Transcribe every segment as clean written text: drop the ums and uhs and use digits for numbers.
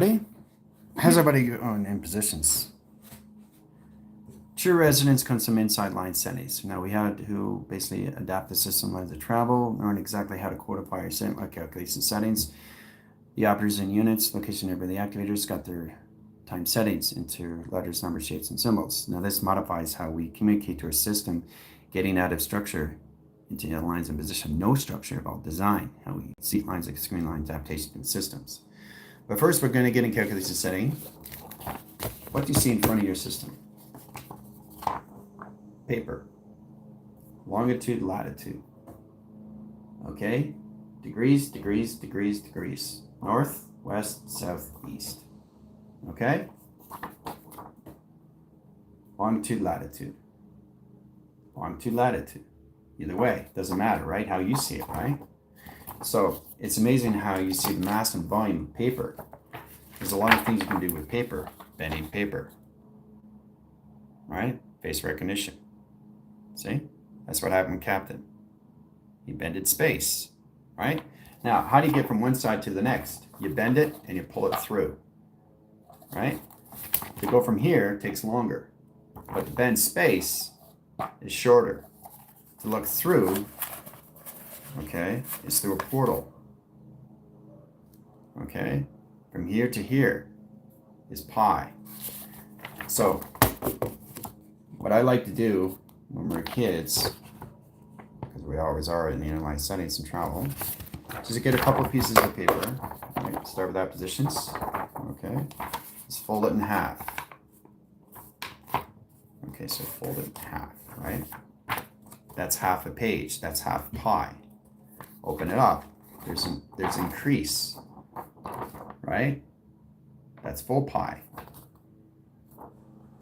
How's everybody going in positions? True residents come some inside line settings. Now we had to basically adapt the system lines of travel, learn exactly how to codify our calculation settings. The operators and units, location of the activators got their time settings into letters, numbers, shapes, and symbols. Now this modifies how we communicate to our system, getting out of structure into lines and position. No structure about design, how we see lines like screen lines, adaptation, and systems. But first, we're going to get in calculation setting. What do you see in front of your system? Paper. Longitude, latitude. Okay? Degrees, degrees, degrees, degrees. North, west, south, east. Okay? Longitude, latitude. Longitude, latitude. Either way, doesn't matter, right? How you see it, right? So it's amazing how you see the mass and volume of paper. There's a lot of things you can do with paper. Bending paper, right? Face recognition. See? That's what happened with Captain. He bended space, right? Now, how do you get from one side to the next? You bend it and you pull it through, right? To go from here takes longer, but to bend space is shorter. To look through, okay, is through a portal. Okay, from here to here is pi. So, what I like to do when we're kids, because we always are in the inline settings and travel, is to get a couple of pieces of paper. Right, start with that positions. Okay, just fold it in half. Okay, so fold it in half, right? That's half a page. That's half pi. Open it up. There's increase, right? That's full pi.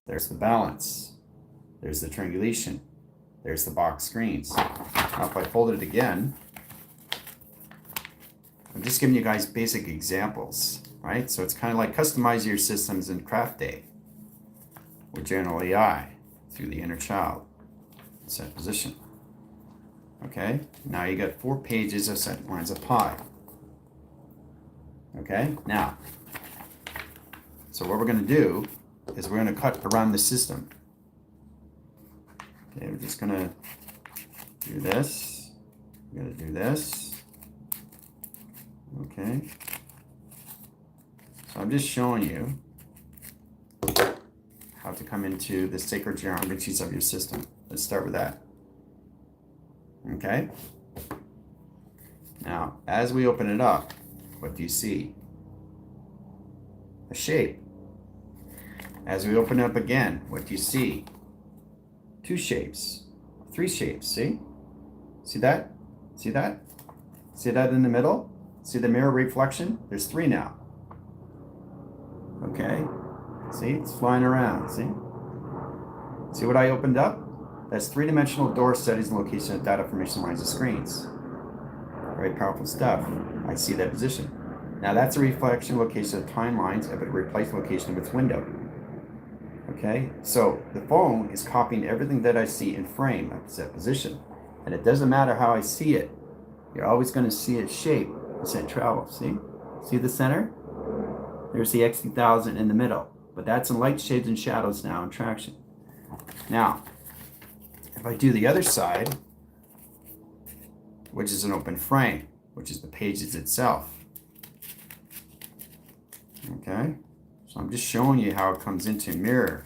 There's the balance. There's the triangulation. There's the box screens. Now if I fold it again, I'm just giving you guys basic examples, right? So it's kind of like customize your systems in Craft Day with General AI through the inner child. Set position. Okay, now you got 4 pages of set lines of pi. Okay, now, so what we're going to do is we're going to cut around the system. Okay, we're just going to do this. We're going to do this. Okay. So I'm just showing you how to come into the sacred geometries of your system. Let's start with that. Okay. Now, as we open it up, what do you see? A shape. As we open it up again, what do you see? 2 shapes, 3 shapes, see? See that? See that? See that in the middle? See the mirror reflection? There's 3 now. Okay, see, it's flying around, see? See what I opened up? That's 3-dimensional door settings and location of data formation lines of screens. Very powerful stuff. I see that position. Now that's a reflection location of timelines of a replaced location of its window. Okay, so the phone is copying everything that I see in frame of set position. And it doesn't matter how I see it. You're always going to see its shape as it travels. See? See the center? There's the X2000 in the middle. But that's in light, shades, and shadows now in traction. Now, if I do the other side, which is an open frame, which is the pages itself. Okay? So I'm just showing you how it comes into mirror.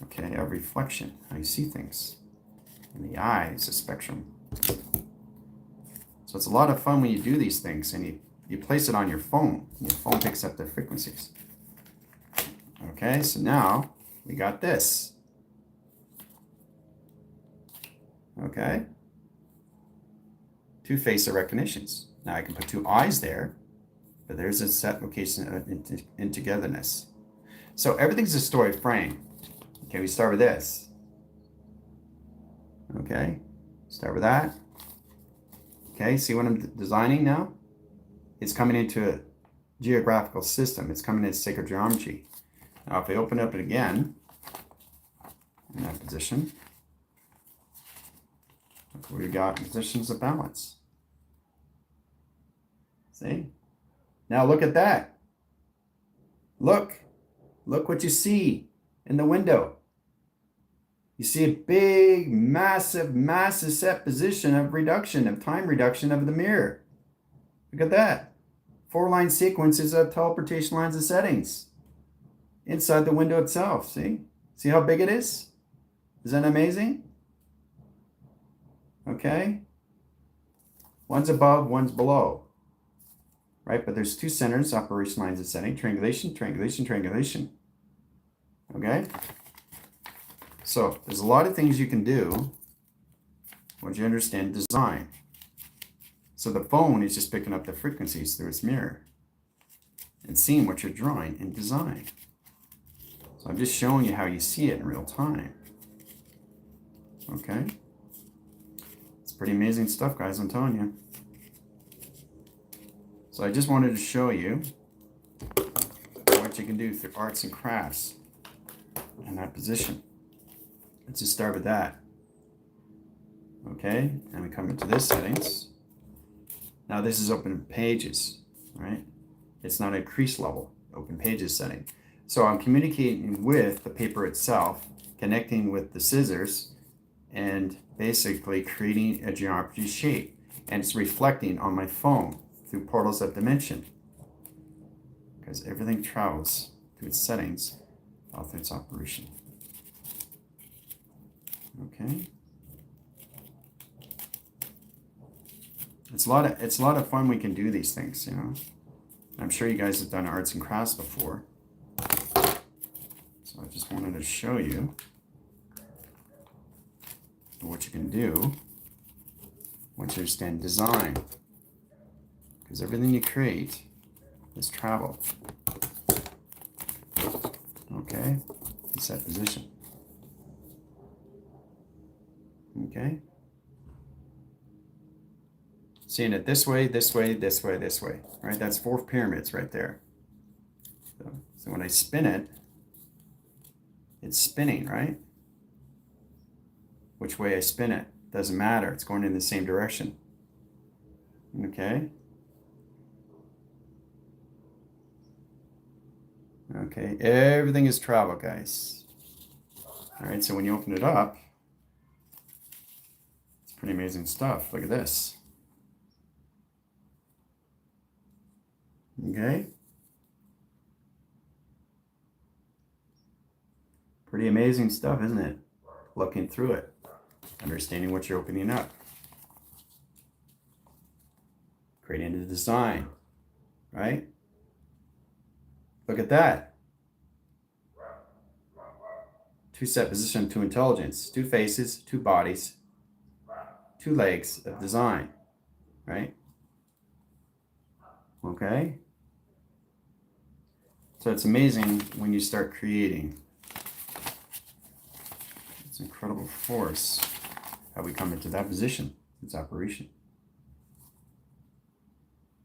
Okay, a reflection, how you see things. And the eye is a spectrum. So it's a lot of fun when you do these things and you place it on your phone. And your phone picks up the frequencies. Okay, so now we got this. Okay. 2 facial recognitions. Now I can put 2 eyes there, but there's a set location in togetherness. So everything's a story frame. Okay, we start with this. Okay, start with that. Okay, see what I'm designing now? It's coming into a geographical system. It's coming into sacred geometry. Now if I open up it again, in that position, we got positions of balance. See? Now look at that. Look what you see in the window. You see a big, massive set position of reduction, of time reduction of the mirror. Look at that. 4-line sequences of teleportation lines and settings inside the window itself. See? See how big it is? Isn't that amazing? Okay. One's above, one's below. Right? But there's 2 centers, operation lines and setting, triangulation, triangulation, triangulation. Okay? So there's a lot of things you can do once you understand design. So the phone is just picking up the frequencies through its mirror and seeing what you're drawing in design. So I'm just showing you how you see it in real time. Okay? It's pretty amazing stuff, guys, I'm telling you. So I just wanted to show you what you can do through arts and crafts in that position. Let's just start with that. Okay, and we come into this settings. Now this is open pages, right? It's not a crease level, open pages setting. So I'm communicating with the paper itself, connecting with the scissors, and basically creating a geometry shape. And it's reflecting on my phone through portals of dimension. Because everything travels through its settings, all through its operation. Okay. It's a lot of fun. We can do these things, you know. I'm sure you guys have done arts and crafts before. So I just wanted to show you what you can do once you understand design. Because everything you create is travel. Okay? In set position. Okay? Seeing it this way, this way, this way, this way. Right? That's 4 pyramids right there. So when I spin it, it's spinning, right? Which way I spin it doesn't matter. It's going in the same direction. Okay? Okay, everything is travel, guys. All right, so when you open it up, it's pretty amazing stuff. Look at this. Okay. Pretty amazing stuff, isn't it? Looking through it, understanding what you're opening up. Creating the design, right? Look at that. 2 set position, 2 intelligence, 2 faces, 2 bodies, 2 legs of design, right? Okay? So it's amazing when you start creating. It's incredible force how we come into that position. It's operation.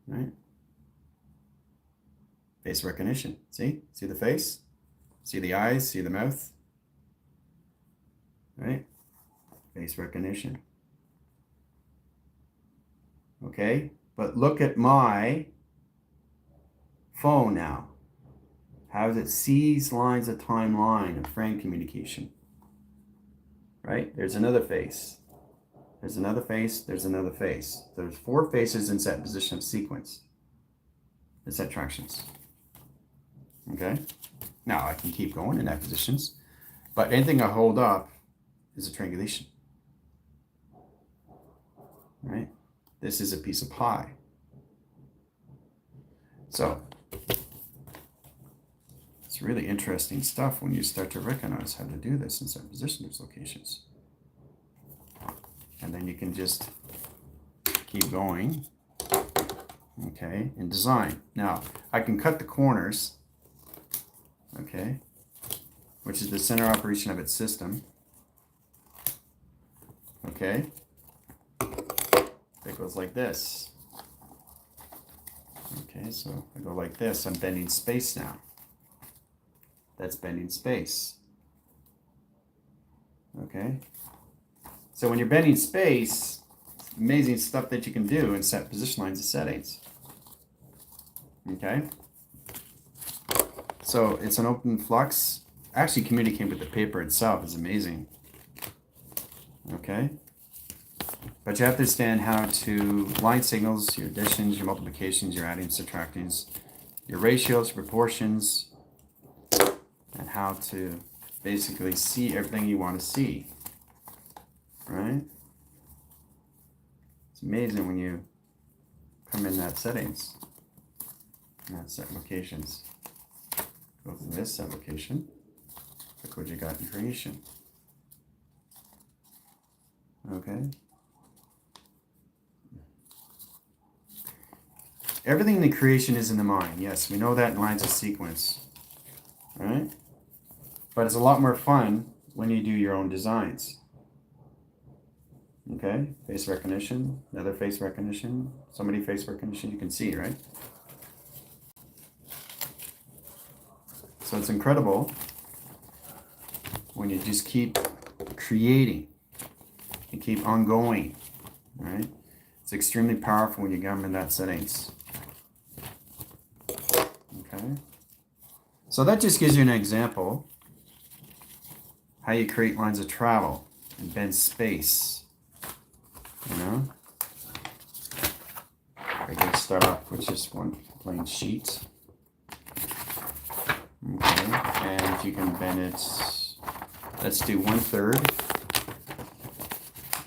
Right? Face recognition. See? See the face? See the eyes? See the mouth? Right? Face recognition. Okay? But look at my phone now. How does it seize lines of timeline of frame communication? Right? There's another face. There's another face. There's another face. There's 4 faces in set position of sequence. In set tractions. Okay? Now I can keep going in that positions, but anything I hold up is a triangulation. Right? This is a piece of pie. So it's really interesting stuff when you start to recognize how to do this in certain positions, locations. And then you can just keep going, okay, in design. Now, I can cut the corners, okay, which is the center operation of its system, okay. It goes like this. Okay, so I go like this. I'm bending space now. That's bending space. Okay. So when you're bending space, amazing stuff that you can do in set position lines and settings. Okay. So So it's an open flux. Actually communicating with the paper itself is amazing. Okay. But you have to understand how to line signals, your additions, your multiplications, your adding, subtractings, your ratios, proportions, and how to basically see everything you want to see. Right? It's amazing when you come in that settings, in that set locations. Go to this set location. Look what you got in creation. Okay. Everything in the creation is in the mind. Yes, we know that in lines of sequence. All right? But it's a lot more fun when you do your own designs. Okay? Face recognition, another face recognition, somebody face recognition, you can see, right? So it's incredible when you just keep creating and keep on going, right? It's extremely powerful when you get them in that settings. Okay. So that just gives you an example how you create lines of travel and bend space, you know? I can start off with just one plain sheet. Okay, and if you can bend it, let's do 1/3.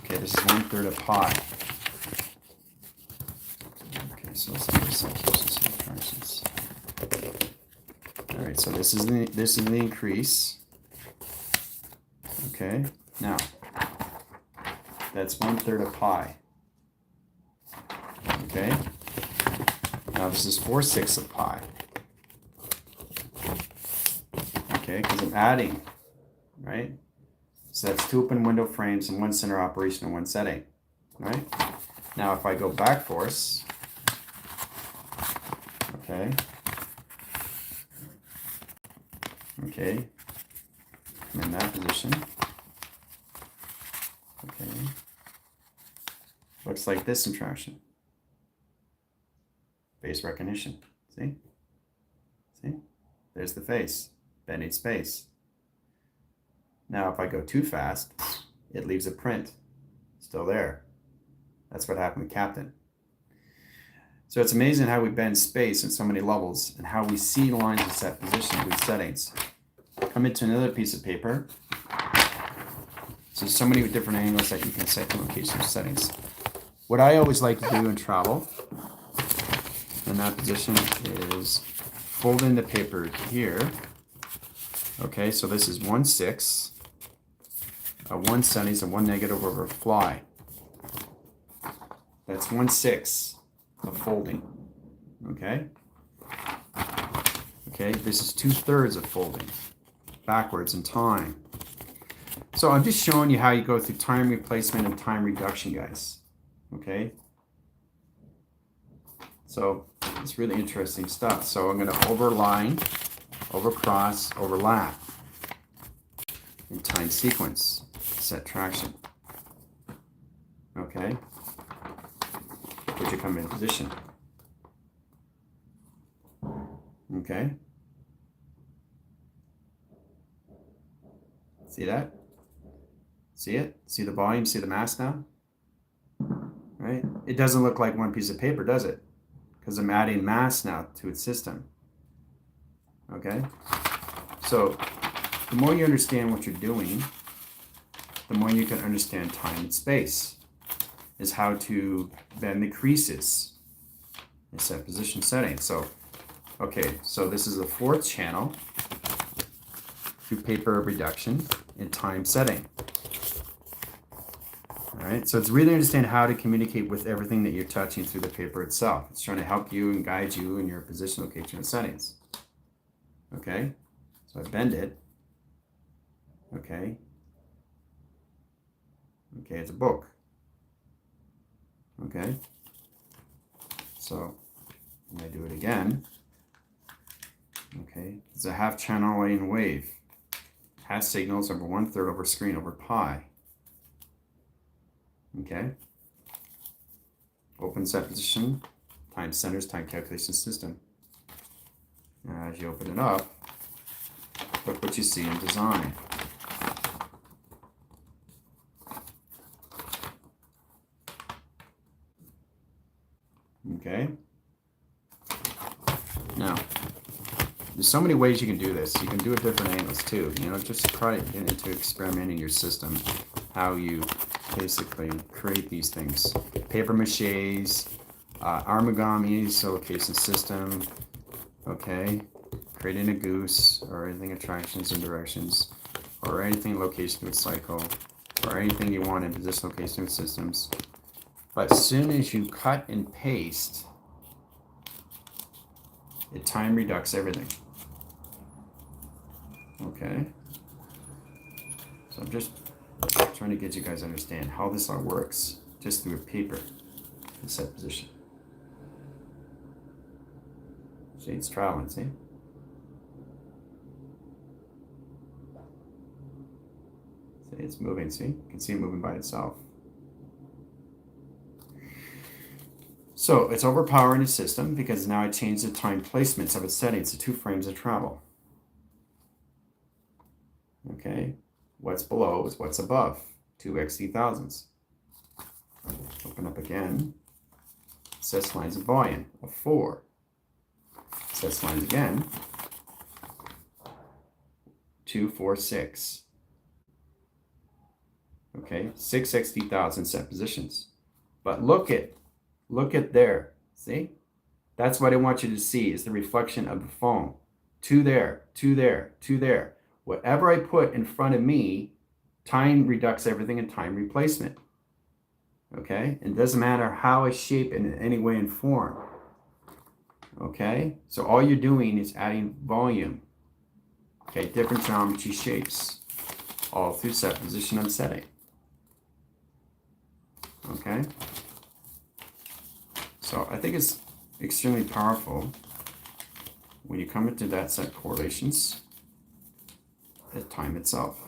Okay, this is 1/3 of pi. Okay, so let's do subtractions. All right, so this is the increase. Okay, now that's 1/3 of pi. Okay, now this is 4/6 of pi. Okay, because I'm adding, right? So that's 2 open window frames and 1 center operation and 1 setting, right? Now if I go back force, okay, I'm in that position, okay, looks like this subtraction, face recognition, see, there's the face. Bending space. Now if I go too fast, it leaves a print still there. That's what happened with Captain. So it's amazing how we bend space in so many levels and how we see lines in set positions with settings. Come into another piece of paper. So there's so many different angles that you can set in location settings. What I always like to do in travel in that position is fold in the paper here. Okay, so this is 1/6, 1 sunnies, and 1 negative over a fly. That's 1/6 of folding. Okay? Okay, this is 2/3 of folding, backwards in time. So I'm just showing you how you go through time replacement and time reduction, guys. Okay? So it's really interesting stuff. So I'm going to overline, overcross, overlap in time sequence, set traction. Okay, would you come in position? Okay, see that? See it? See the volume? See the mass now? Right? It doesn't look like one piece of paper, does it? Because I'm adding mass now to its system. Okay, so the more you understand what you're doing, the more you can understand time and space, is how to bend the creases in set position setting. So, okay, so this is the 4th channel through paper reduction in time setting. All right, so it's really understand how to communicate with everything that you're touching through the paper itself. It's trying to help you and guide you in your position, location, and settings. Okay, so I bend it. Okay, it's a book. Okay, so I'm going to do it again. Okay, it's a half channel lane wave. Half signals over 1/3 over screen over pi. Okay, open set position, time centers, time calculation system. Now as you open it up, Look what you see in design. Okay. Now, there's so many ways you can do this. You can do it different angles too. You know, just try to get into experimenting your system, how you basically create these things. Paper maches, origami, location system. Okay, creating a goose or anything attractions and directions, or anything location with cycle, or anything you want in position location with systems. But as soon as you cut and paste, it time reduces everything. Okay, so I'm just trying to get you guys to understand how this all works just through a paper and set position. See, it's traveling, see? See, it's moving, see? You can see it moving by itself. So it's overpowering the system because now I changed the time placements of its settings to 2 frames of travel. Okay, what's below is what's above, 2xt thousandths. Open up again. Sets lines of volume of 4. Sets lines again. 2, 4, 6. Okay, 6xt thousand set positions. But look at there. See? That's what I want you to see is the reflection of the phone. 2 there, 2 there, 2 there. Whatever I put in front of me, time reduces everything in time replacement. Okay? It doesn't matter how I shape it in any way and form. Okay? So all you're doing is adding volume. Okay? Different geometry shapes. All through set position and setting. Okay? So I think it's extremely powerful when you come into that set correlations at time itself.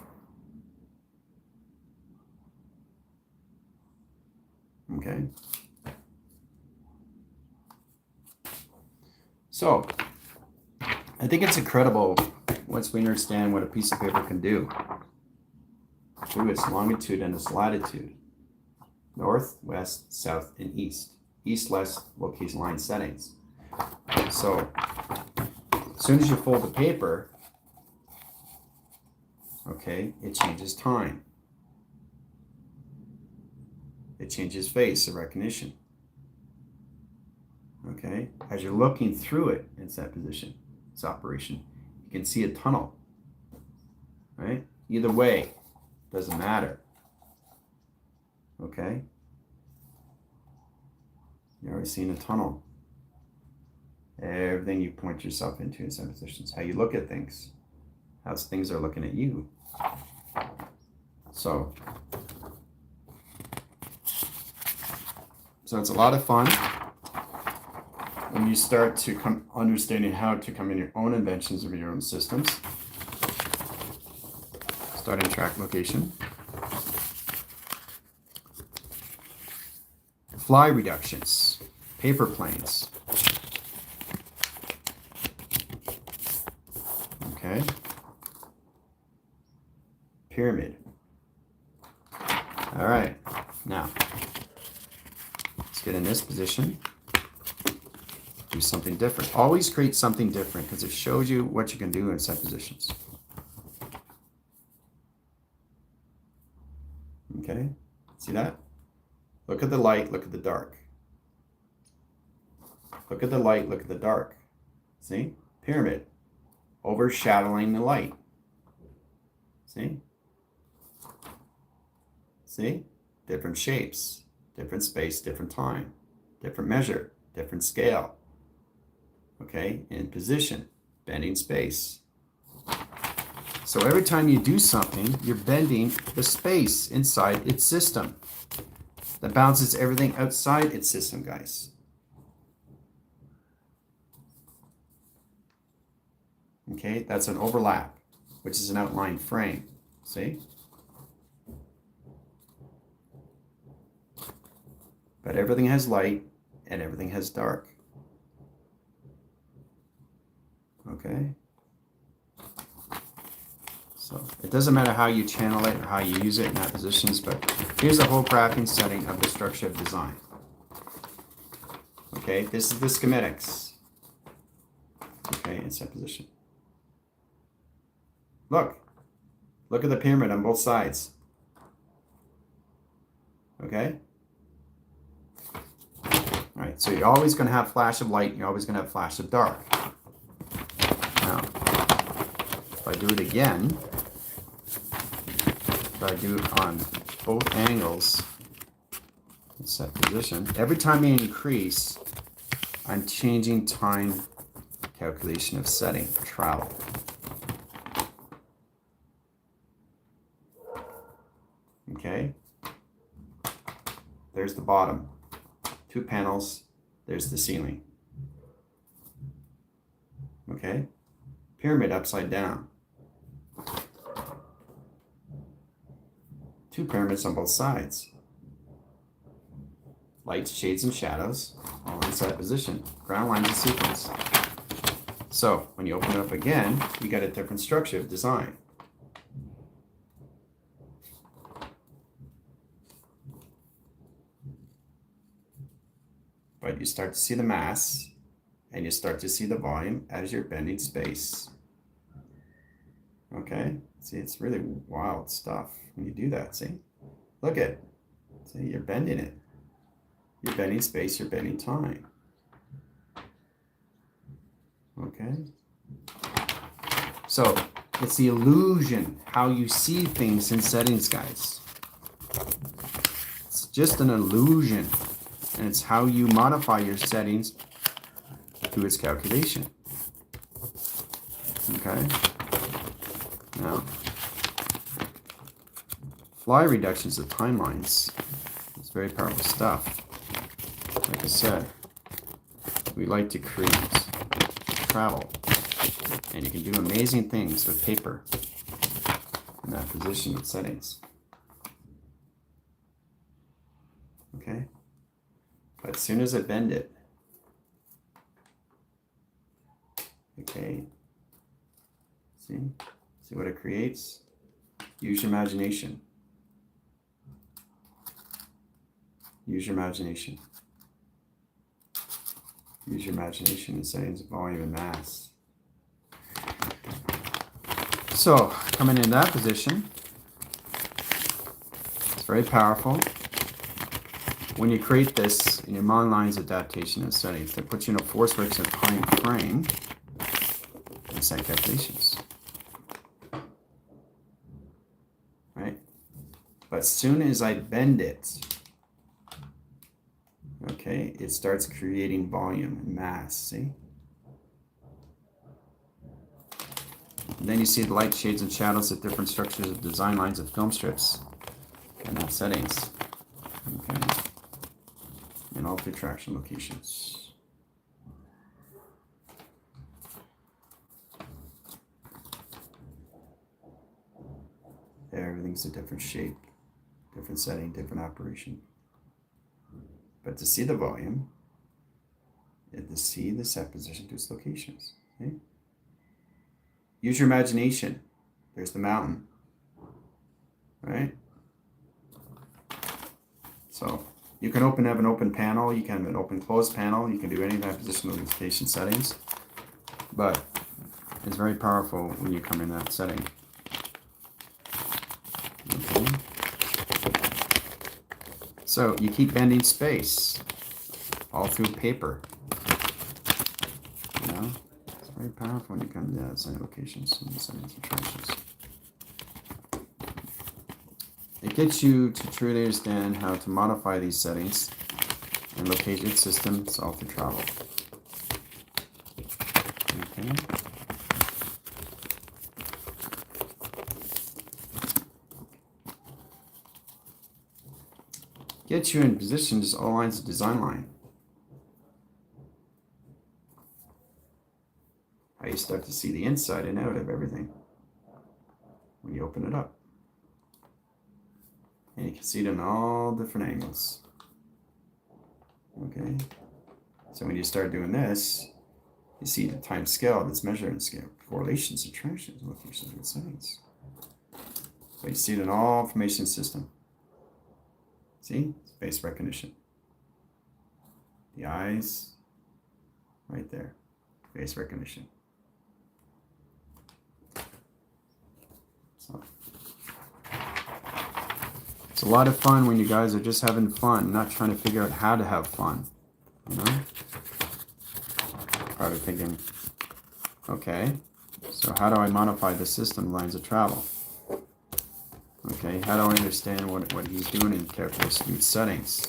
Okay. So I think it's incredible once we understand what a piece of paper can do through its longitude and its latitude, north, west, south, and east. East-west location line settings. So as soon as you fold the paper, okay, it changes time. It changes face of recognition. Okay, as you're looking through it in set position, its operation, you can see a tunnel. Right? Either way, doesn't matter. Okay? You're already seeing a tunnel. Everything you point yourself into in set positions, how you look at things, how things are looking at you. So it's a lot of fun when you start to come understanding how to come in your own inventions of your own systems. Starting track location. Fly reductions, paper planes. Okay. Pyramid. All right, now let's get in this position. Do something different. Always create something different because it shows you what you can do in set positions. Okay, see that? Look at the light, look at the dark. Look at the light, look at the dark. See? Pyramid. Overshadowing the light. See? See? Different shapes, different space, different time, different measure, different scale. Okay? In position, bending space. So every time you do something, you're bending the space inside its system. That bounces everything outside its system, guys. Okay, that's an overlap, which is an outline frame. See? But everything has light and everything has dark. Okay? So it doesn't matter how you channel it or how you use it in that positions, but here's the whole graphing setting of the structure of design. Okay, this is the schematics. Okay, in set position. Look at the pyramid on both sides. Okay? All right, so you're always going to have flash of light, you're always going to have flash of dark. Now, if I do it again, if I do it on both angles, in set position, every time you increase, I'm changing time calculation of setting, travel. Okay? There's the bottom. 2 panels, there's the ceiling. Okay? Pyramid upside down. 2 pyramids on both sides. Lights, shades, and shadows, all in set position. Ground lines and sequence. So, when you open it up again, you got a different structure of design. But you start to see the mass, and you start to see the volume as you're bending space. Okay? See, it's really wild stuff when you do that, see? Look at it. See, you're bending it. You're bending space, you're bending time. Okay? So, it's the illusion, how you see things in settings, guys. It's just an illusion. And it's how you modify your settings through its calculation. Okay? Now, fly reductions of timelines. It's very powerful stuff. Like I said, we like to create travel. And you can do amazing things with paper in that position with settings. Okay? But as soon as I bend it, okay, see what it creates? Use your imagination. Use your imagination. Use your imagination in settings of volume and mass. So, coming in that position, it's very powerful. When you create this in your mind lines adaptation and settings, that puts you in a force friction time frame and set calculations. Right? But as soon as I bend it, okay, it starts creating volume and mass, see? And then you see the light, shades, and shadows at different structures of design lines of film strips and that settings. Okay. And all the traction locations. Everything's a different shape, different setting, different operation. But to see the volume, and to see the set position to its locations. Okay? Use your imagination. There's the mountain. Right? So you can have an open panel, you can have an open closed panel, you can do any of that position location settings. But it's very powerful when you come in that setting. Okay. So you keep bending space all through paper. You know, it's very powerful when you come to that setting locations and settings and choices. It gets you to truly understand how to modify these settings and location systems all through travel. Okay. Get you in positions all lines of design line. How you start to see the inside and out of everything when you open it up. And you can see it in all different angles. Okay. So when you start doing this, you see the time scale, that's measuring scale, correlations, attractions, locations, and settings. So you see it in all information system. See? It's face recognition. The eyes, right there. Face recognition. So it's a lot of fun when you guys are just having fun, not trying to figure out how to have fun. You know? Probably thinking, okay, so how do I modify the system lines of travel? Okay, how do I understand what he's doing in characteristic settings?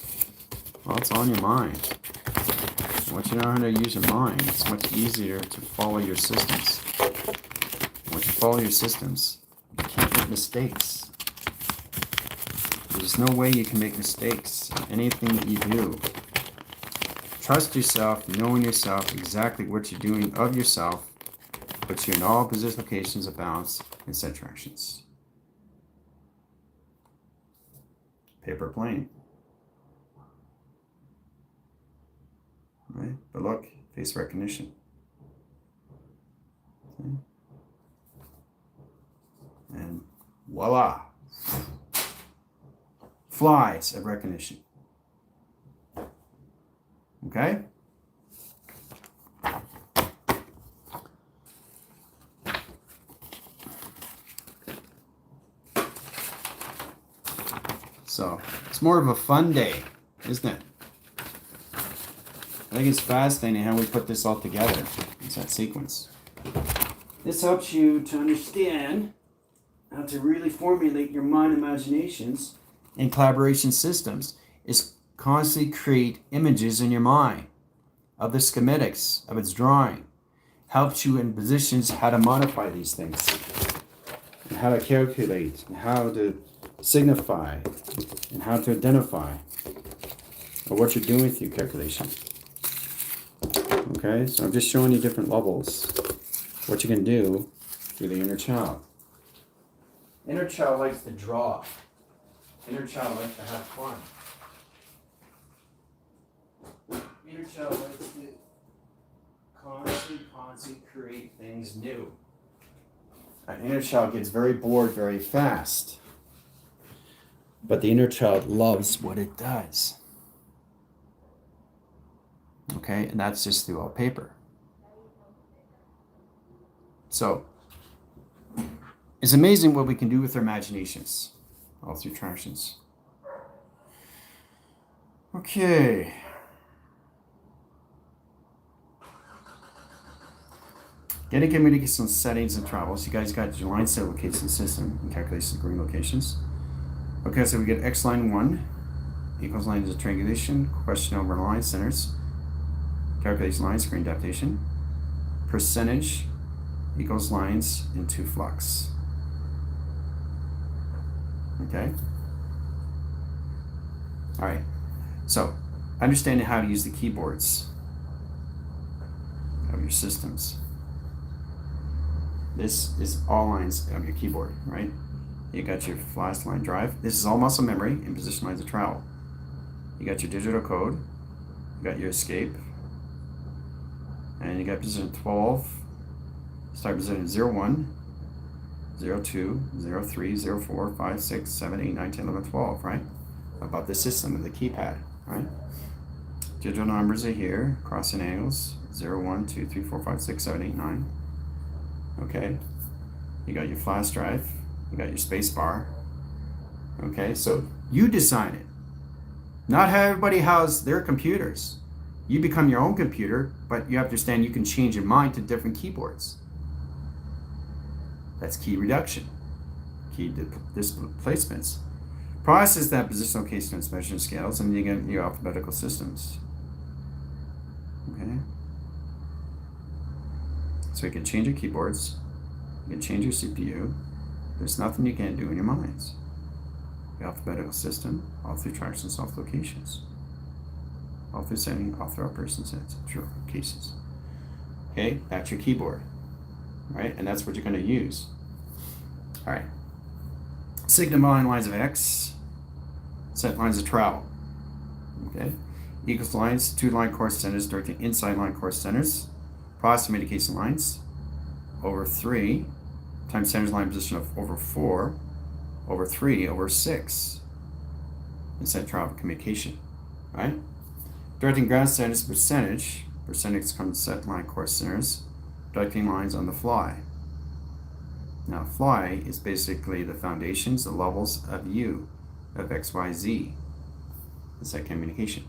Well, it's on your mind. Once you know how to use your mind, it's much easier to follow your systems. Once you follow your systems, you can't make mistakes. There's no way you can make mistakes in anything that you do. Trust yourself, knowing yourself, exactly what you're doing of yourself, puts you in all position locations of balance and set directions. Paper plane. Right? But look, face recognition. Okay. And voila. Flies of recognition. Okay? So, it's more of a fun day, isn't it? I think it's fascinating how we put this all together. It's that sequence. This helps you to understand how to really formulate your mind imaginations and collaboration systems. Is constantly create images in your mind of the schematics of its drawing. Helps you in positions how to modify these things, and how to calculate, and how to signify, and how to identify or what you're doing through calculation. Okay, so I'm just showing you different levels, what you can do through the inner child. Inner child likes to draw. Inner child likes to have fun. Inner child likes to constantly create things new. An inner child gets very bored very fast. But the inner child loves what it does. Okay, and that's just through all paper. So, it's amazing what we can do with our imaginations, all through transitions. Okay. Getting communication settings and travels. You guys got your line set location system and calculations of green locations. Okay, so we get X line 1 equals lines of triangulation, question over line centers, calculation lines, screen adaptation, percentage equals lines into flux. Okay? All right, so understanding how to use the keyboards of your systems. This is all lines of your keyboard, right? You got your flash line drive. This is all muscle memory and position lines of travel. You got your digital code. You got your escape. And you got position 12. Start position 01, 02, 03, 04, 5, 6, 7, 8, 9, 10, 11, 12, right? About the system of the keypad, right? Digital numbers are here, crossing angles, 0, 1, 2, 3, 4, 5, 6, 7, 8, 9. Okay, you got your flash drive, you got your space bar. Okay, so you design it. Not how everybody has their computers. You become your own computer, but you have to understand you can change your mind to different keyboards. That's key reduction, key displacements. Process that positional case transmission scales, and you get your alphabetical systems. Okay. So you can change your keyboards, you can change your CPU. There's nothing you can't do in your minds. The alphabetical system, all through tracks and soft locations. All through setting, all through operation sets, true cases. Okay, that's your keyboard, right? And that's what you're going to use. All right. Signifying lines of X, set lines of travel. Okay, equals lines, 2 line course centers directing inside line course centers. Process indication lines over 3 times centers line position of over 4 over 3 over 6 in set travel communication, right? Directing ground centers percentage comes set line course centers, directing lines on the fly. Now fly is basically the foundations, the levels of U, of X, Y, Z, in set communication.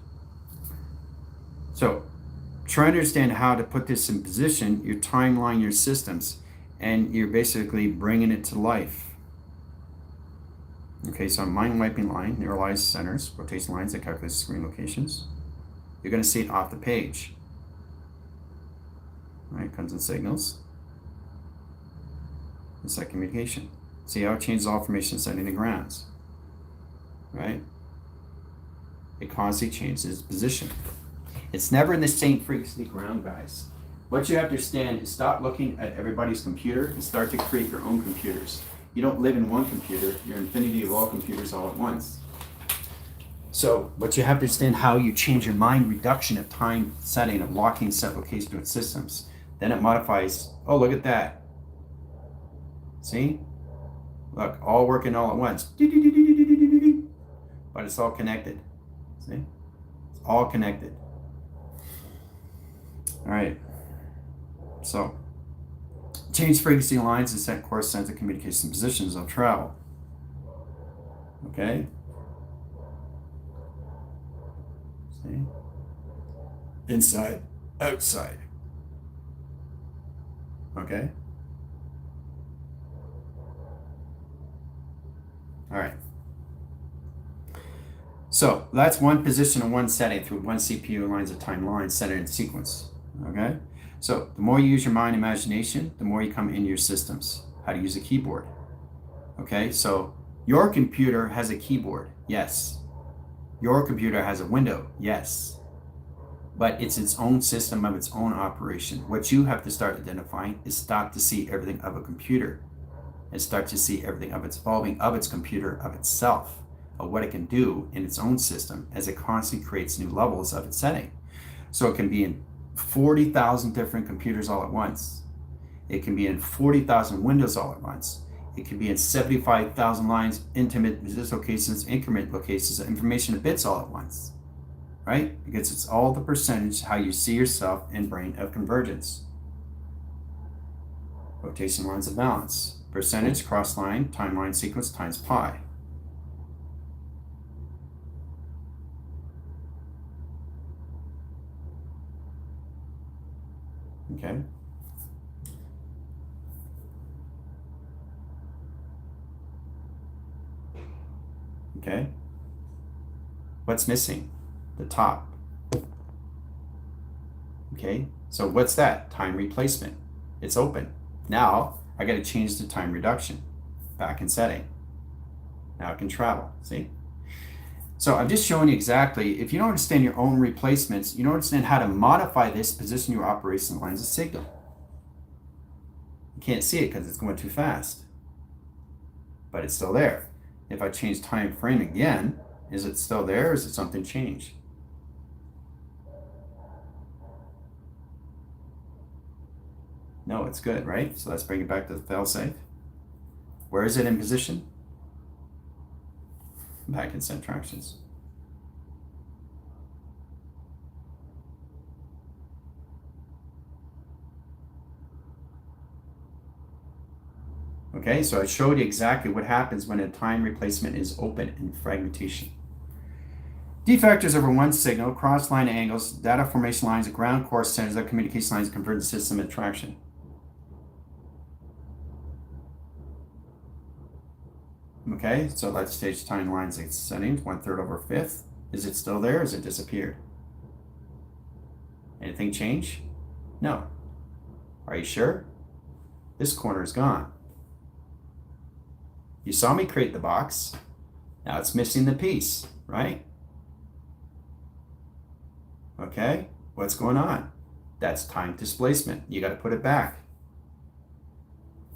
So try to understand how to put this in position, your timeline, your systems, and you're basically bringing it to life. Okay, so mind wiping line, neuralized centers, rotation lines that calculate screen locations. You're going to see it off the page. Right, comes in signals. And set communication. See how it changes all formation setting and grounds. Right? It constantly changes position. It's never in the same frequency ground, guys. What you have to understand is stop looking at everybody's computer and start to create your own computers. You don't live in one computer, you're infinity of all computers all at once. So what you have to understand how you change your mind reduction of time setting of locking set location with systems. Then it modifies, oh, look at that. See? Look, all working all at once. But it's all connected. See? It's all connected. All right. So, change frequency lines and set course sensitive communication positions of travel. Okay? See? Inside, outside. Okay? All right. So that's one position and one setting through one CPU lines of time lines set in sequence. Okay? So the more you use your mind and imagination, the more you come into your systems. How to use a keyboard. Okay? So your computer has a keyboard. Yes. Your computer has a window. Yes. But it's its own system of its own operation. What you have to start identifying is stop to see everything of a computer and start to see everything of its evolving of its computer, of itself, of what it can do in its own system as it constantly creates new levels of its setting. So it can be in 40,000 different computers all at once. It can be in 40,000 windows all at once. It can be in 75,000 lines, intimate locations, increment locations, information of bits all at once, right? Because it's all the percentage how you see yourself in brain of convergence. Rotation lines of balance. Percentage, cross line, timeline sequence times pi. Okay. Okay. What's missing? The top. Okay. So what's that? Time replacement. It's open. Now I got to change the time reduction. Back in setting. Now it can travel. See? So I'm just showing you exactly, if you don't understand your own replacements, you don't understand how to modify this, position your operation lines of signal. You can't see it because it's going too fast. But it's still there. If I change time frame again, is it still there or is it something changed? No, it's good, right? So let's bring it back to the failsafe. Where is it in position? Back in subtractions. Okay, so I showed you exactly what happens when a time replacement is open in fragmentation. Defactors over one signal, cross line angles, data formation lines, ground course centers of communication lines, convergent system attraction. Okay, so let's stage time lines and settings, 1/3 over 5th. Is it still there or has it disappeared? Anything change? No. Are you sure? This corner is gone. You saw me create the box. Now it's missing the piece, right? Okay, what's going on? That's time displacement. You got to put it back.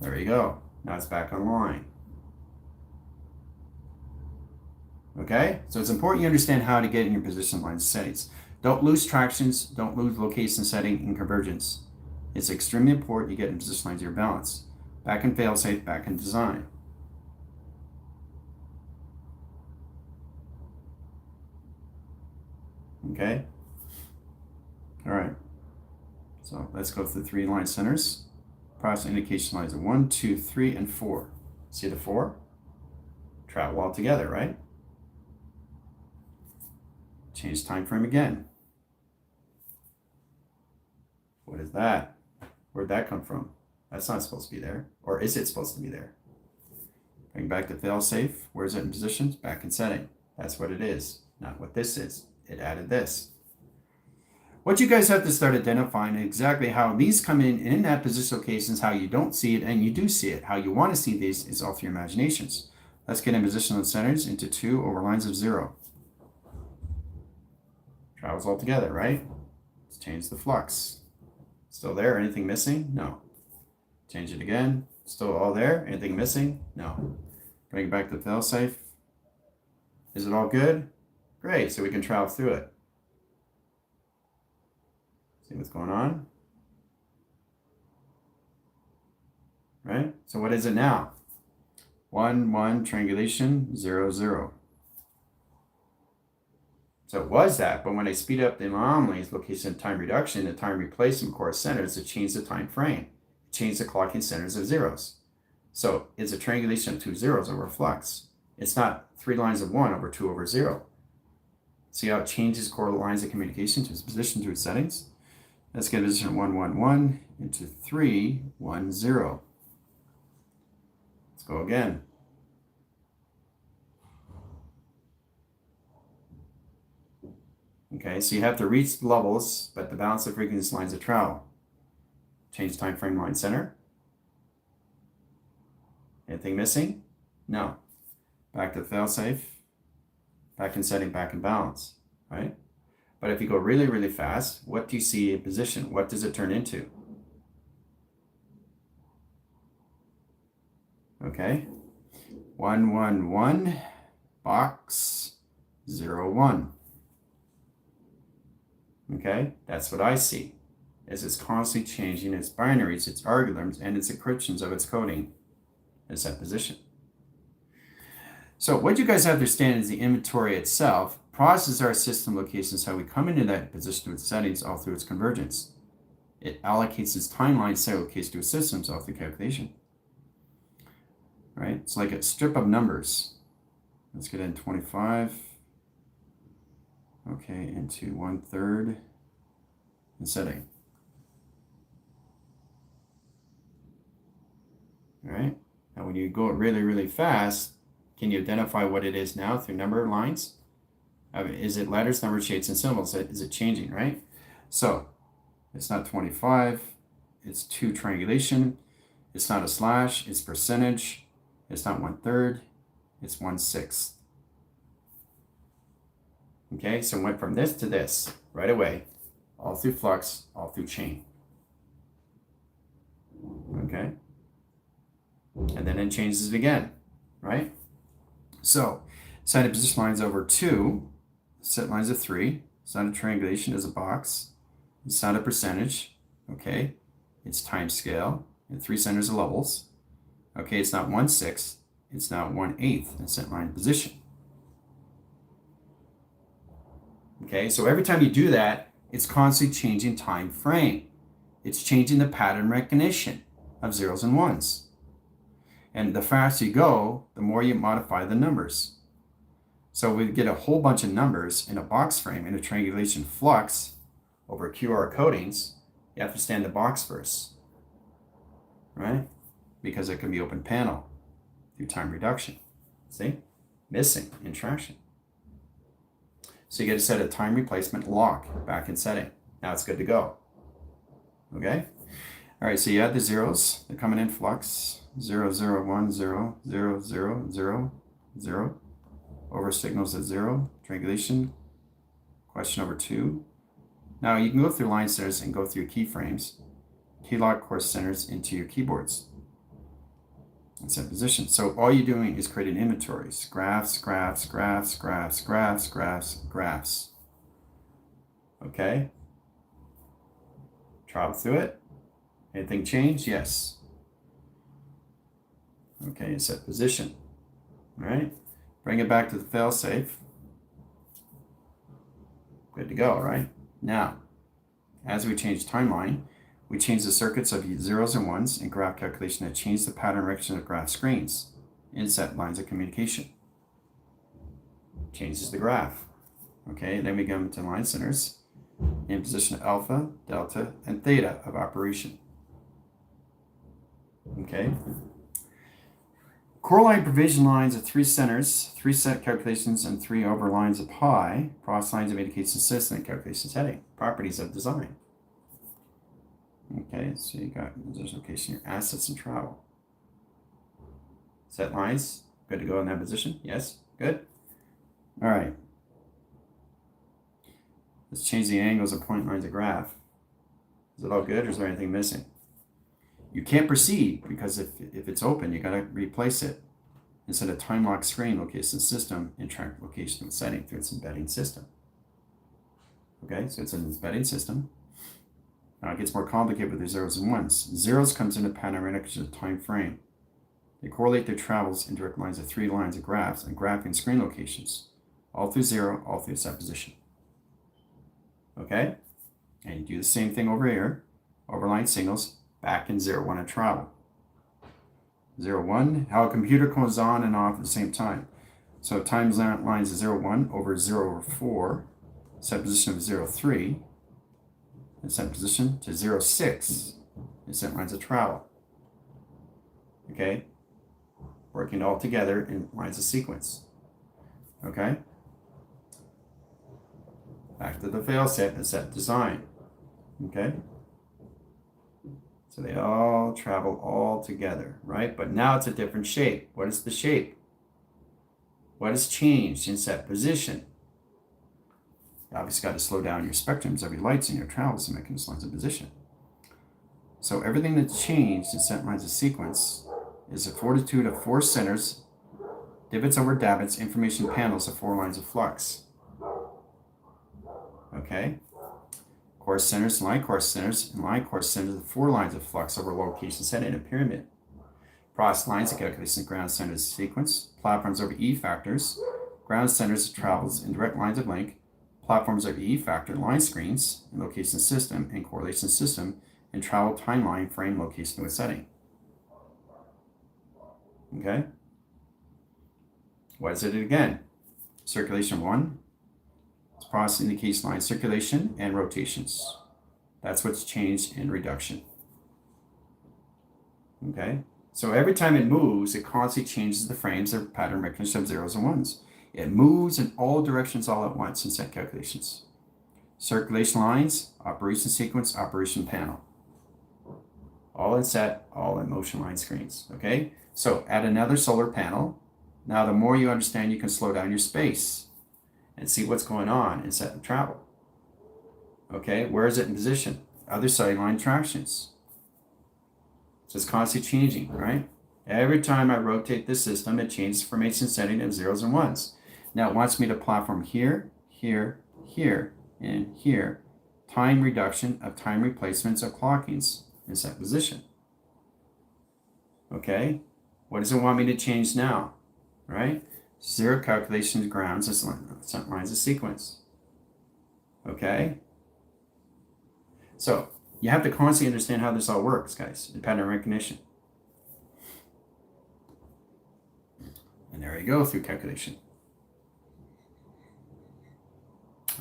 There you go. Now it's back online. Okay, so it's important you understand how to get in your position line settings. Don't lose tractions, don't lose location setting and convergence. It's extremely important you get in position lines of your balance. Back in failsafe, back in design. Okay. All right. So let's go through the 3 line centers. Process indication lines of 1, 2, 3, and 4. See the 4? Travel all together, right? Change time frame again. What is that? Where'd that come from? That's not supposed to be there. Or is it supposed to be there? Bring back to failsafe. Where's it in positions? Back in setting. That's what it is, not what this is. It added this. What you guys have to start identifying exactly how these come in that position locations, how you don't see it and you do see it. How you want to see these is all through your imaginations. Let's get in positional centers into 2 over lines of 0. Travels all together, right? Let's change the flux. Still there? Anything missing? No. Change it again. Still all there? Anything missing? No. Bring it back to failsafe. Is it all good? Great, so we can travel through it. See what's going on? Right? So what is it now? 1, 1, triangulation, 0, 0. So it was that, but when I speed up the anomalies, location of time reduction, the time replacement course centers, it changed the time frame. It changed the clocking centers of zeros. So it's a triangulation of 2 zeros over flux. It's not 3 lines of 1 over 2 over 0. See how it changes core lines of communication to its position through its settings? Let's get position 1, 1, 1 into 3, 1, 0. Let's go again. Okay, so you have to reach the levels, but the balance of frequency lines of travel. Change time frame line center. Anything missing? No. Back to failsafe. Back in setting, back in balance, right? But if you go really, really fast, what do you see in position? What does it turn into? Okay. 1, 1, 1, box, 0, 1. Okay, that's what I see. Is it's constantly changing its binaries, its algorithms, and its encryptions of its coding. It's that position. So what you guys have to understand is the inventory itself processes our system locations, how we come into that position with settings all through its convergence. It allocates its timeline set locations to its systems all through calculation. Right? It's like a strip of numbers. Let's get in 25. Okay, into 1/3 in setting. All right. Now, when you go really, really fast, can you identify what it is now through number lines? Is it letters, numbers, shapes, and symbols? Is it changing, right? So it's not 25. It's 2 triangulation. It's not a slash. It's percentage. It's not 1/3. It's 1/6. Okay, so it went from this to this right away, all through flux, all through chain. Okay, and then it changes it again, right? So set of position lines over 2, set lines of 3. It's not a triangulation, it's a box. It's not a percentage. Okay, it's time scale and 3 centers of levels. Okay, it's not 1/6, it's now 1/8 in set line position. Okay, so every time you do that, it's constantly changing time frame. It's changing the pattern recognition of zeros and ones. And the faster you go, the more you modify the numbers. So we get a whole bunch of numbers in a box frame in a triangulation flux over QR codings. You have to understand the box first, right? Because it can be open panel through time reduction. See? Missing interaction. So you get a set of time replacement lock back in setting. Now it's good to go. Okay? All right, so you add the zeros. They're coming in flux. 0, 0, 1, 0, 0, 0, 0, 0. Over signals at 0. Triangulation. Question over 2. Now you can go through line centers and go through keyframes. Key lock course centers into your keyboards. And set position. So all you're doing is creating inventories. Graphs, graphs, graphs, graphs, graphs, graphs, graphs. Okay? Travel through it. Anything change? Yes. Okay, set position. All right? Bring it back to the failsafe. Good to go, right? Now, as we change timeline, we change the circuits of zeros and ones in graph calculation that change the pattern recognition of graph screens in set lines of communication. Changes the graph. Okay, then we go into line centers in position of alpha, delta, and theta of operation. Okay. Core provision lines of 3 centers, 3 set calculations, and 3 over lines of pi. Cross lines of indicates consistent calculations heading. Properties of design. Okay, so you got position location, your assets, and travel. Set lines, good to go in that position? Yes, good. All right. Let's change the angles of point lines of graph. Is it all good, or is there anything missing? You can't proceed because if it's open, you got to replace it. Instead of time lock screen, location system, and track location and setting through its embedding system. Okay, so it's an embedding system. Now it gets more complicated with the zeros and ones. Zeros comes into pattern recognition of time frame. They correlate their travels in direct lines of 3 lines of graphs and graphing screen locations, all through 0, all through set position. Okay, and you do the same thing over here. Overline signals back in 0, 1 of travel. 0, 1, how a computer goes on and off at the same time. So times lines of 0, 1 over 0 over 4, set position of 0, 3, and set position to 0, 6, and set lines of travel. Okay, working all together in lines of sequence. Okay, back to the fail set and set design. Okay. So they all travel all together, right? But now it's a different shape. What is the shape? What has changed in set position? You obviously got to slow down your spectrums of your lights and your travels to make these lines of position. So everything that's changed in set lines of sequence is a fortitude of 4 centers, divots over davits, information panels of 4 lines of flux. Okay? Course centers, line course centers, and line course centers, the 4 lines of flux over location set in a pyramid. Cross lines of calculation, ground centers sequence, platforms over E factors, ground centers travels in direct lines of link, platforms over E factor line screens, and location system, and correlation system, and travel timeline frame location with setting. Okay? What is it again? Circulation 1. Process indicates line circulation and rotations. That's what's changed in reduction. Okay, so every time it moves, it constantly changes the frames of pattern recognition of zeros and ones. It moves in all directions all at once in set calculations. Circulation lines, operation sequence, operation panel. All in set, all in motion line screens. Okay, so add another solar panel. Now the more you understand, you can slow down your space and see what's going on in set and travel. Okay, where is it in position? Other side line tractions. So it's constantly changing, right? Every time I rotate this system, it changes formation setting of zeros and ones. Now it wants me to platform here, here, here, and here. Time reduction of time replacements of clockings in set position. Okay, what does it want me to change now, right? 0 calculations, grounds, and lines of sequence. Okay? So, you have to constantly understand how this all works, guys, in pattern recognition. And there you go, through calculation.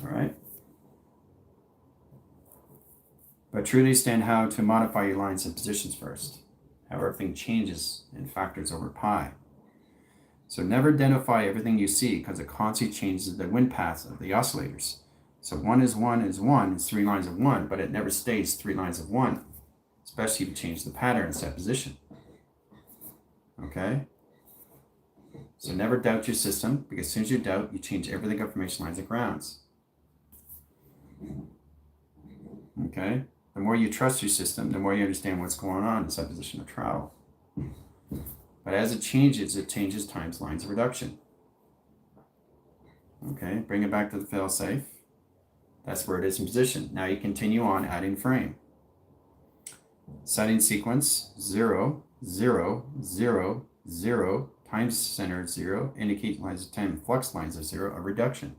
All right? But truly understand how to modify your lines and positions first. How everything changes in factors over pi. So never identify everything you see because it constantly changes the wind paths of the oscillators. So 1 is 1 is 1, it's 3 lines of 1, but it never stays 3 lines of 1, especially if you change the pattern and set position. Okay? So never doubt your system, because as soon as you doubt, you change everything up formation lines and grounds. Okay? The more you trust your system, the more you understand what's going on in set position of travel. But as it changes times lines of reduction. Okay, bring it back to the failsafe. That's where it is in position. Now you continue on adding frame. Setting sequence 0, 0, 0, 0, times center 0, indicate lines of time, flux lines of 0, a reduction.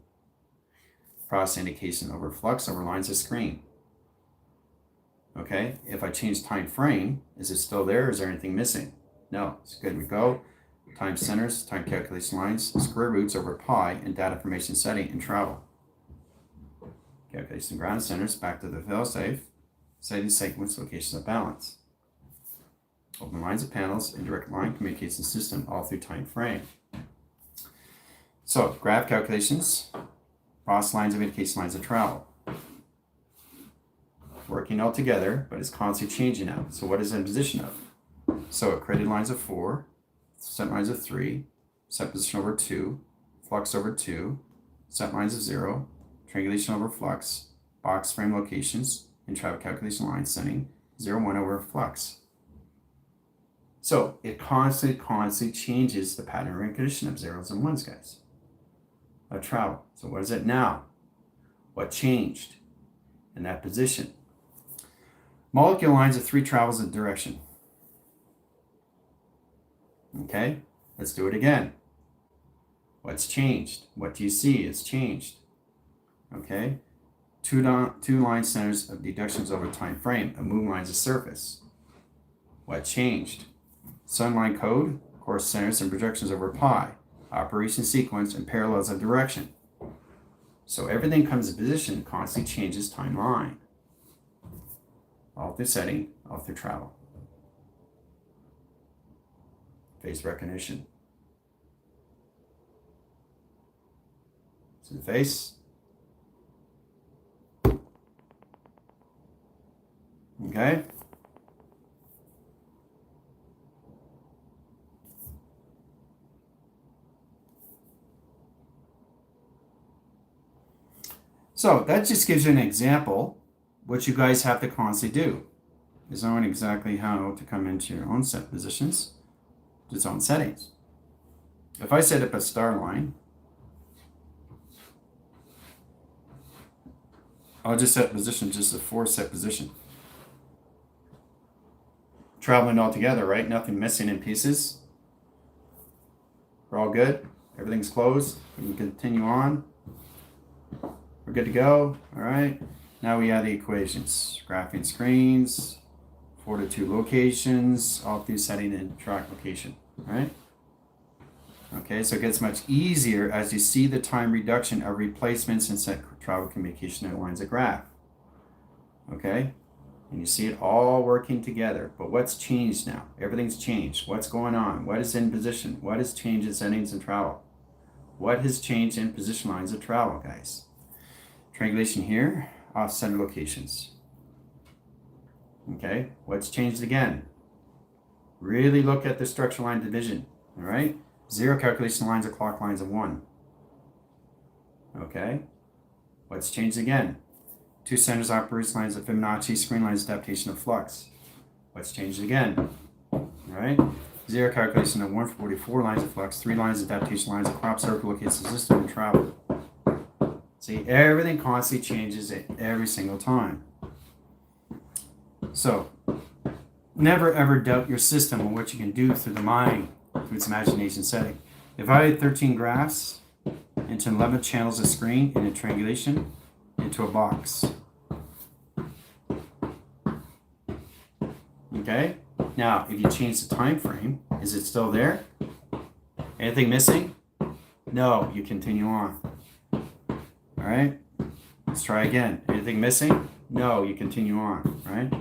process indication over flux over lines of screen. Okay, if I change time frame, is it still there? Is there anything missing? No, it's good. We go. Time centers, time calculation lines, square roots over pi, and data formation setting and travel. Calculation ground centers, back to the failsafe, setting sequence, location of balance. Open lines of panels, indirect line communication system, all through time frame. So, graph calculations, cross lines of indication, lines of travel. Working all together, but it's constantly changing now. So what is it in position of? So it created lines of 4, set lines of 3, set position over 2, flux over 2, set lines of 0, triangulation over flux, box frame locations, and travel calculation line setting, 0, 1 over flux. So it constantly changes the pattern recognition of zeros and ones, guys, of travel. So what is it now? What changed in that position? Molecule lines of 3 travels in direction. Okay, let's do it again. What's changed? What do you see? It's changed. Okay, two line centers of deductions over time frame and move lines of surface. What changed? Sunline code, course centers and projections over pi, operation sequence, and parallels of direction. So everything comes in position, constantly changes timeline. All through setting, all through travel. Face recognition. See the face. Okay. So that just gives you an example what you guys have to constantly do is knowing exactly how to come into your own set positions, its own settings. If I set up a star line, I'll just set position, just a 4 set position. Traveling all together, right? Nothing missing in pieces. We're all good. Everything's closed. We can continue on. We're good to go. All right. Now we add the equations. Graphing screens, 4 to 2 locations, all through setting and track location. All right. Okay, so it gets much easier as you see the time reduction of replacements and set travel communication and lines of graph. Okay, and you see it all working together. But what's changed now? Everything's changed. What's going on? What is in position? What has changed in settings and travel? What has changed in position lines of travel, guys? Triangulation here, offset locations. Okay, what's changed again? Really look at the structure line division. All right. 0 calculation lines of clock lines of 1. Okay. What's changed again? 2 centers operation lines of Fibonacci, screen lines adaptation of flux. What's changed again? All right. 0 calculation of 144 lines of flux, 3 lines adaptation lines of crop circle locates the system and travel. See, everything constantly changes at every single time. So, never ever doubt your system and what you can do through the mind, through its imagination setting. If I had 13 graphs into 11 channels of screen in a triangulation into a box. Okay? Now, if you change the time frame, is it still there? Anything missing? No, you continue on. All right? Let's try again. Anything missing? No, you continue on, right?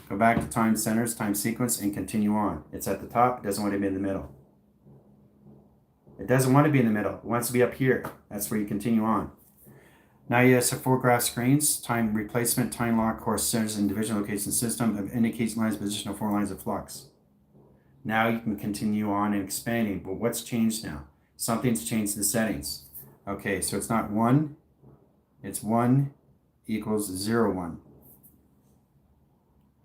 Go back to time centers, time sequence, and continue on. It's at the top. It doesn't want to be in the middle. It doesn't want to be in the middle. It wants to be up here. That's where you continue on. Now you have 4 graph screens, time replacement, time lock, course centers, and division location system of indication lines, position of 4 lines of flux. Now you can continue on and expanding. But what's changed now? Something's changed the settings. Okay, so it's not 1. It's 1 equals 0, 1.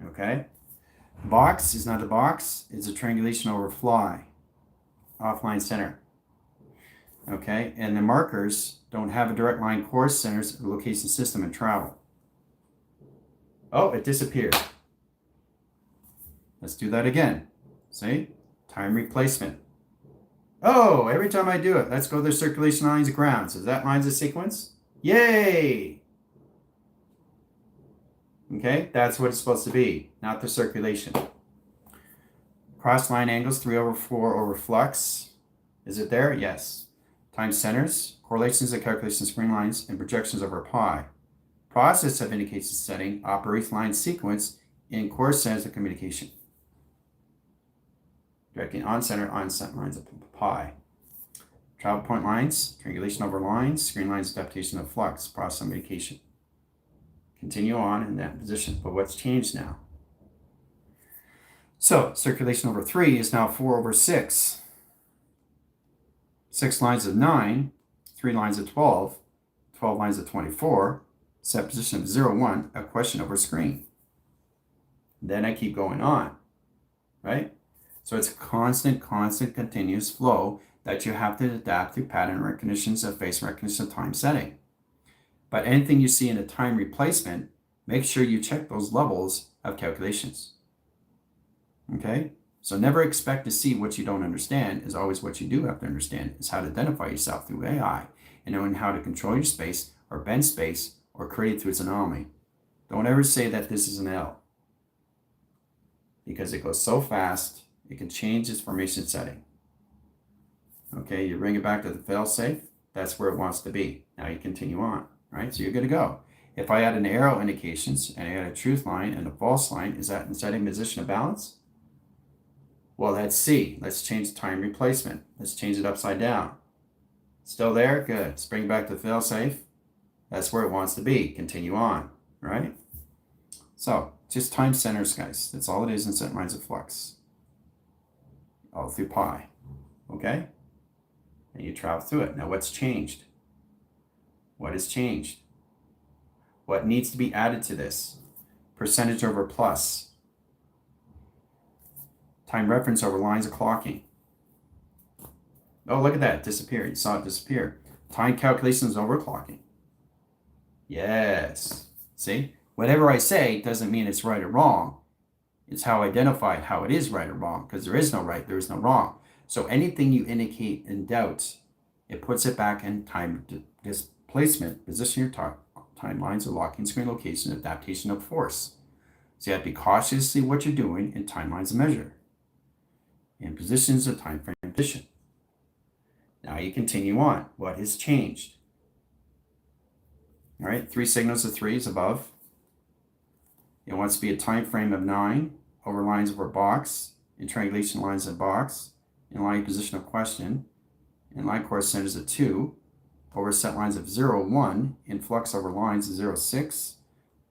Okay? Box is not a box. It's a triangulation over fly. Offline center. Okay? And the markers don't have a direct line course centers, location system, and travel. Oh, it disappeared. Let's do that again. See? Time replacement. Oh, every time I do it, let's go to the circulation lines of grounds. Is that lines of sequence? Yay! Okay, that's what it's supposed to be, not the circulation. Cross line angles, 3/4 over flux. Is it there? Yes. Time centers, correlations and calculations, screen lines, and projections over pi. Process of indication setting operates line sequence in core centers of communication. Directing on center lines of pi. Travel point lines, triangulation over lines, screen lines, adaptation of flux, process of communication. Continue on in that position, but what's changed now? So circulation over 3 is now 4/6. 6 lines of 9, 3 lines of 12, 12 lines of 24, set position of 0, 1, a question over screen. Then I keep going on, right? So it's constant, continuous flow that you have to adapt through pattern recognitions of face recognition time setting. But anything you see in a time replacement, make sure you check those levels of calculations. Okay? So never expect to see what you don't understand. Is always what you do have to understand is how to identify yourself through AI and knowing how to control your space or bend space or create it through its anomaly. Don't ever say that this is an L, because it goes so fast, it can change its formation setting. Okay, you bring it back to the failsafe, that's where it wants to be. Now you continue on, right? So you're good to go. If I add an arrow indications and I add a truth line and a false line, is that in setting position of balance? Well, let's see. Let's change the time replacement. Let's change it upside down. Still there? Good. Let's bring it back to failsafe. That's where it wants to be. Continue on, right? So just time centers, guys. That's all it is in set lines of flux. All through pi. Okay? And you travel through it. Now what's changed? What has changed? What needs to be added to this? Percentage over plus. Time reference over lines of clocking. Oh, look at that. Disappear. You saw it disappear. Time calculations over clocking. Yes. See? Whatever I say doesn't mean it's right or wrong. It's how I identify how it is right or wrong, because there is no right, there is no wrong. So anything you indicate in doubt, it puts it back in time displacement, position your timelines of locking screen location, adaptation of force. So you have to be cautious, see what you're doing in timelines of measure. And positions of time frame position. Now you continue on. What has changed? All right, 3 signals of 3s above. It wants to be a time frame of 9 over lines over box, in triangulation lines of box, in line position of question, in line course centers of 2, over set lines of 0, 1, in flux over lines of 0, 6,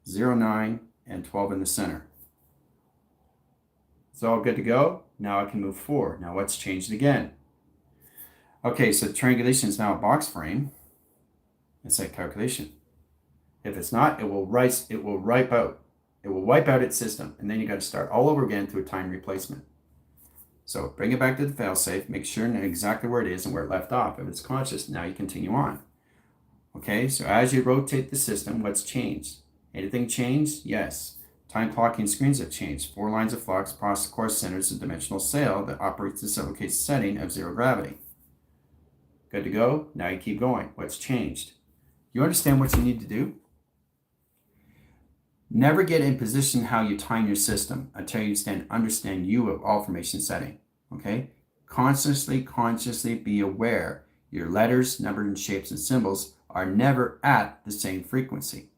0, 9, and 12 in the center. It's all good to go. Now I can move forward. Now what's changed again? Okay, so triangulation is now a box frame. It's like calculation. If it's not, it will wipe out its system, and then you got to start all over again through a time replacement. So bring it back to the failsafe, make sure you know exactly where it is and where it left off. If it's conscious, now you continue on. Okay, so as you rotate the system, what's changed? Anything changed? Yes. Time clocking screens have changed. 4 lines of flux, process course centers, a dimensional sail that operates the several case setting of 0 gravity. Good to go? Now you keep going. What's changed? You understand what you need to do? Never get in position how you time your system until you understand you of all formation setting. Okay? Consciously be aware your letters, numbers, and shapes and symbols are never at the same frequency,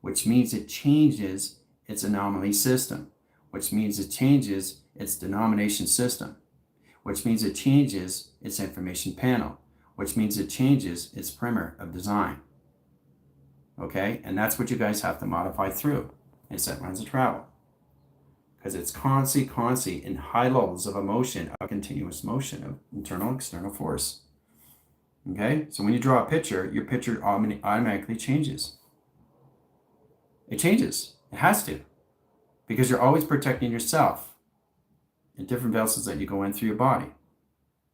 which means it changes its anomaly system, which means it changes its denomination system, which means it changes its information panel, which means it changes its primer of design. Okay? And that's what you guys have to modify through in set lines of travel. Because it's constantly in high levels of emotion, of continuous motion, of internal and external force. Okay? So when you draw a picture, your picture automatically changes. It changes. It has to. Because you're always protecting yourself in different vessels that you go in through your body.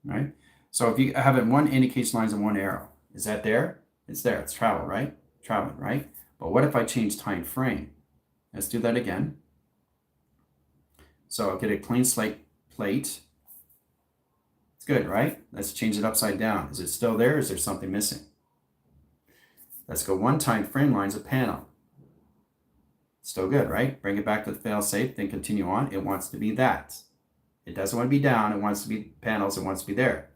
Right? So if you have it 1 indication lines and 1 arrow, is that there? It's there. It's travel, right? Traveling, right? But what if I change time frame? Let's do that again. So I'll get a clean slate plate. It's good, right? Let's change it upside down. Is it still there? Or is there something missing? Let's go one time frame lines of panel. Still good, right? Bring it back to the fail safe, then continue on. It wants to be that. It doesn't want to be down. It wants to be panels. It wants to be there.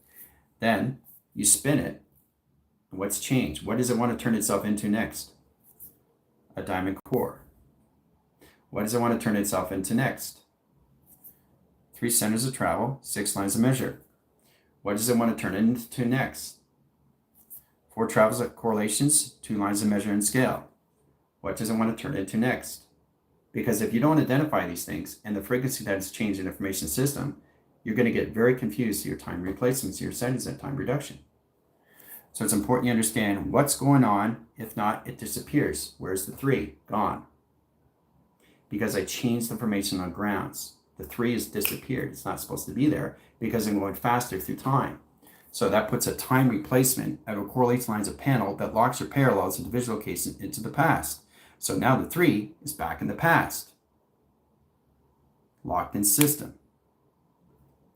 Then you spin it. What's changed? What does it want to turn itself into next? A diamond core. What does it want to turn itself into next? 3 centers of travel, 6 lines of measure. What does it want to turn it into next? 4 travels of correlations, 2 lines of measure and scale. What does it want to turn it into next? Because if you don't identify these things and the frequency that has changed in the information system, you're going to get very confused to your time replacements, your settings, and time reduction. So it's important you understand what's going on. If not, it disappears. Where's the 3? Gone. Because I changed the information on grounds. The 3 has disappeared. It's not supposed to be there because I'm going faster through time. So that puts a time replacement at a correlation lines of panel that locks your parallels into visual location into the past. So now the 3 is back in the past. Locked in system.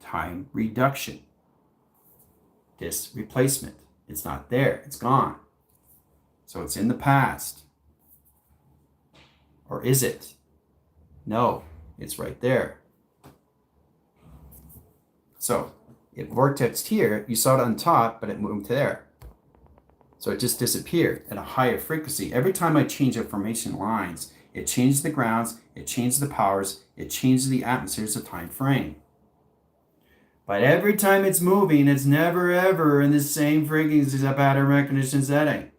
Time reduction. This replacement. It's not there. It's gone. So it's in the past. Or is it? No, it's right there. So it vortexed here. You saw it on top, but it moved to there. So it just disappeared at a higher frequency. Every time I change information lines, it changes the grounds, it changes the powers, it changes the atmospheres of time frame. But every time it's moving, it's never ever in the same frequency as a pattern recognition setting.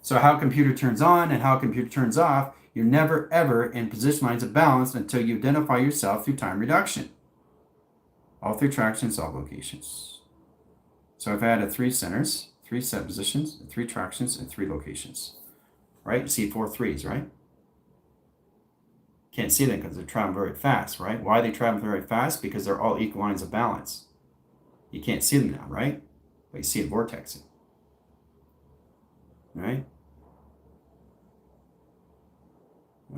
So how computer turns on and how computer turns off, you're never ever in position lines of balance until you identify yourself through time reduction. All 3 tractions, all locations. So if I added 3 centers, 3 set positions, 3 tractions, and 3 locations. Right? You see 4 3s, right? Can't see them because they're traveling very fast, right? Why are they traveling very fast? Because they're all equal lines of balance. You can't see them now, right? But you see it vortexing. Right?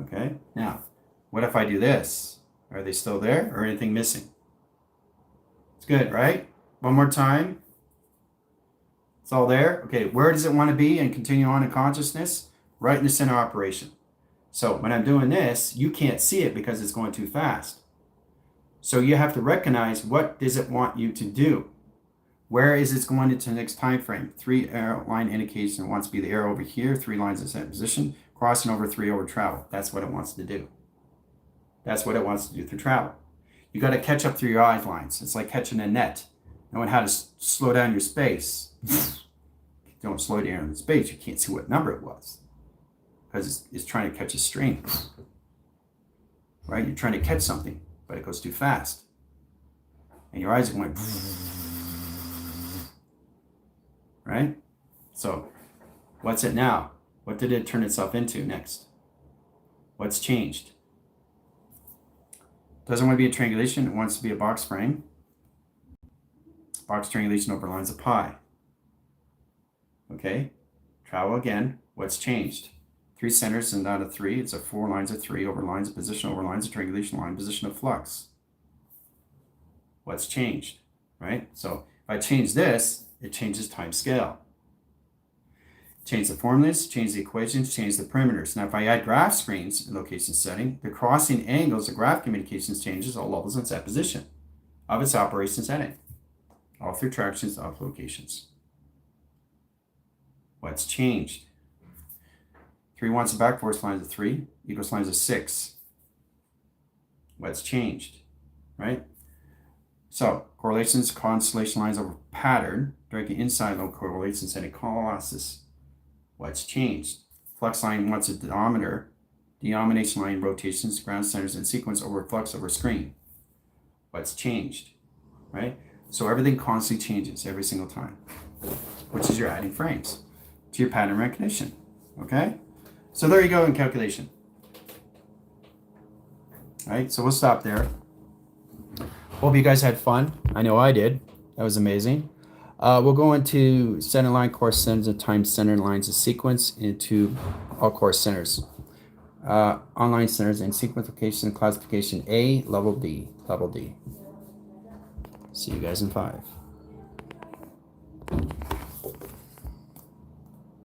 Okay, now, what if I do this? Are they still there or anything missing? It's good, right? One more time. It's all there. Okay, where does it want to be and continue on in consciousness? Right in the center operation. So when I'm doing this, you can't see it because it's going too fast. So you have to recognize what does it want you to do. Where is it going into the next time frame? 3 arrow line indication. It wants to be the arrow over here, 3 lines in set position, crossing over 3 over travel. That's what it wants to do. That's what it wants to do through travel. You got to catch up through your eye lines. It's like catching a net. Knowing how to slow down your space. You don't slow down in space, you can't see what number it was. Because it's trying to catch a string. Right? You're trying to catch something, but it goes too fast. And your eyes are going, right? So, what's it now? What did it turn itself into next? What's changed? Doesn't want to be a triangulation, it wants to be a box frame. Box triangulation over lines of pi. Okay, travel again. What's changed? 3 centers and out of 3. It's a 4 lines of 3 over lines of position over lines of triangulation, line position of flux. What's changed? Right? So if I change this, it changes time scale. Change the formulas, change the equations, change the perimeters. Now if I add graph screens in location setting, the crossing angles of graph communications changes all levels and set position of its operation setting. All 3 tractions, all locations. What's changed? 3 wants and back force lines of 3 equals lines of 6. What's changed? Right? So correlations, constellation lines over pattern, directly inside low correlations setting colossus. What's changed? Flux line wants a denominator, denomination line rotations, ground centers, and sequence over flux over screen. What's changed? Right? So everything constantly changes every single time, which is you're adding frames to your pattern recognition. Okay? So there you go in calculation. All right, so we'll stop there. Hope you guys had fun. I know I did. That was amazing. We'll go into center line, course centers, and time center lines of sequence into all course centers. Online centers and sequence location, classification A, level D, level D. See you guys in 5.